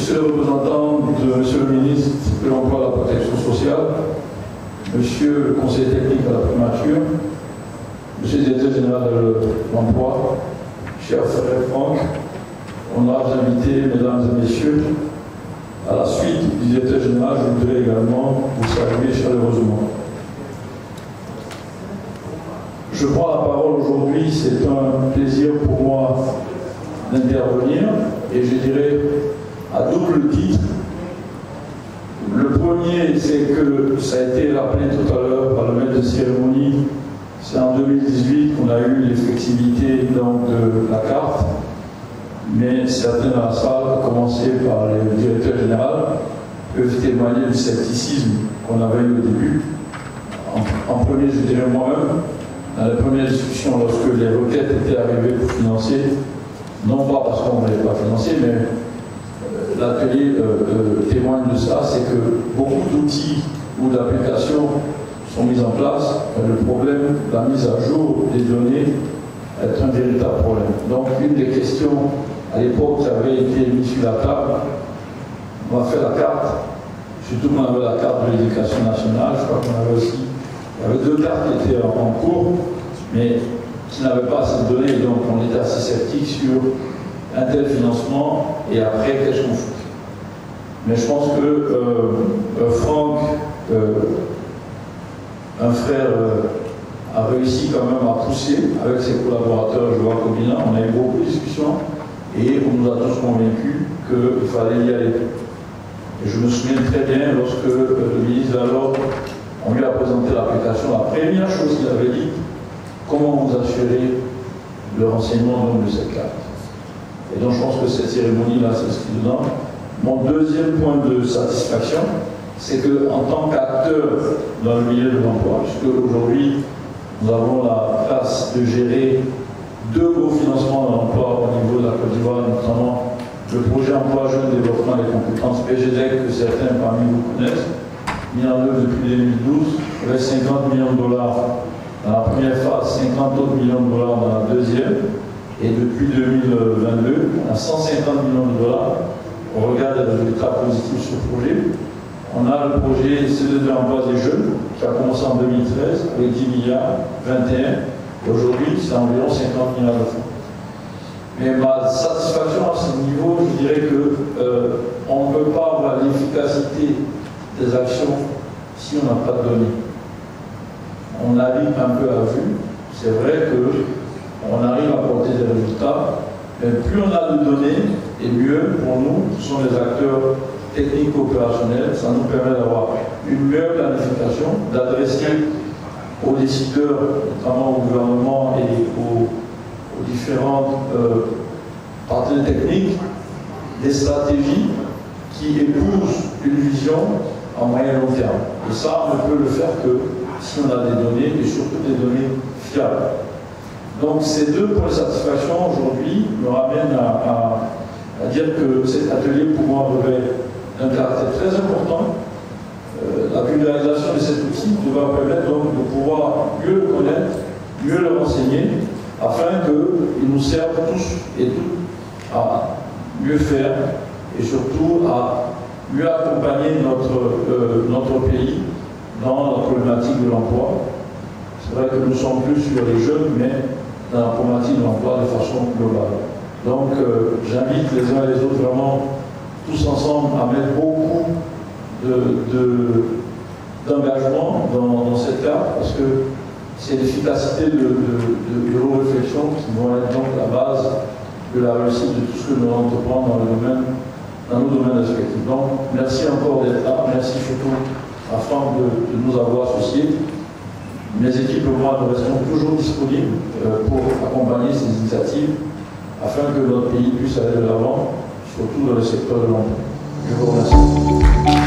Monsieur le représentant de Monsieur le ministre de l'Emploi et de la Protection sociale, Monsieur le conseiller technique de la primature, Monsieur le directeur général de l'Emploi, cher frère Franck, honorables invités, mesdames et messieurs, à la suite du directeur général, je voudrais également vous saluer chaleureusement. Je prends la parole aujourd'hui, c'est un plaisir pour moi d'intervenir, et je dirais à double titre. Le premier, c'est que ça a été rappelé tout à l'heure par le maître de cérémonie, c'est en 2018 qu'on a eu l'effectivité donc de la carte, mais certains dans la salle, à commencer par le directeur général, peuvent témoigner du scepticisme qu'on avait eu au début. En premier, je dirais moi-même, dans les premières discussions, lorsque les requêtes étaient arrivées pour financer, non pas parce qu'on ne voulait pas financer, mais l'atelier témoigne de ça, c'est que beaucoup d'outils ou d'applications sont mis en place. Le problème de la mise à jour des données est un véritable problème. Donc, une des questions à l'époque qui avait été mise sur la table, on a fait la carte, surtout qu'on avait la carte de l'éducation nationale, je crois qu'on avait aussi, il y avait deux cartes qui étaient en cours, mais qui n'avaient pas assez de données, donc on était assez sceptique sur un tel financement et après qu'est-ce qu'on fait. Mais je pense que Franck, un frère, a réussi quand même à pousser avec ses collaborateurs, je vois Cobina, on a eu beaucoup de discussions et on nous a tous convaincus qu'il fallait y aller. Et je me souviens très bien lorsque le ministre alors, on lui a présenté l'application, la première chose qu'il avait dit, comment vous assurer le renseignement de cette carte. Et donc je pense que cette cérémonie-là s'inscrit dedans. Mon deuxième point de satisfaction, c'est qu'en tant qu'acteur dans le milieu de l'emploi, puisque aujourd'hui nous avons la place de gérer deux gros financements de l'emploi au niveau de la Côte d'Ivoire, notamment le projet Emploi Jeunes Développement des compétences PGDEC, que certains parmi vous connaissent, mis en œuvre depuis 2012, avec 50 millions de dollars dans la première phase, 50 autres millions de dollars dans la deuxième, et depuis 2022, on a 150 millions de dollars. On regarde les résultats positifs sur le projet. On a le projet CE2 Emploi des jeunes, qui a commencé en 2013 avec 10 milliards, 21. Aujourd'hui, c'est environ 50 milliards de francs. Mais ma satisfaction à ce niveau, je dirais qu'on ne peut pas avoir l'efficacité des actions si on n'a pas de données. On navigue un peu à vue. C'est vrai qu'on arrive à porter des résultats, mais plus on a de données, et mieux pour nous, qui sont les acteurs techniques opérationnels, ça nous permet d'avoir une meilleure planification, d'adresser aux décideurs, notamment au gouvernement et aux différents partenaires techniques, des stratégies qui épousent une vision en moyen et long terme. Et ça, on ne peut le faire que si on a des données, et surtout des données fiables. Donc ces deux points de satisfaction aujourd'hui me ramènent à dire que cet atelier pour moi revêt un caractère très important. La vulgarisation de cet outil va permettre donc de pouvoir mieux le connaître, mieux le renseigner, afin qu'il nous serve tous et toutes à mieux faire et surtout à mieux accompagner notre pays dans la problématique de l'emploi. C'est vrai que nous sommes plus sur les jeunes, mais dans la problématique de l'emploi de façon globale. Donc j'invite les uns et les autres vraiment tous ensemble à mettre beaucoup d'engagement dans cette carte, parce que c'est l'efficacité de vos réflexions qui vont être donc la base de la réussite de tout ce que nous entreprenons dans nos domaines respectifs. Donc merci encore d'être là, merci surtout à Franck de nous avoir associés. Mes équipes et moi, nous restons toujours disponibles pour accompagner ces initiatives afin que notre pays puisse aller de l'avant, surtout dans le secteur de l'emploi. Je vous remercie.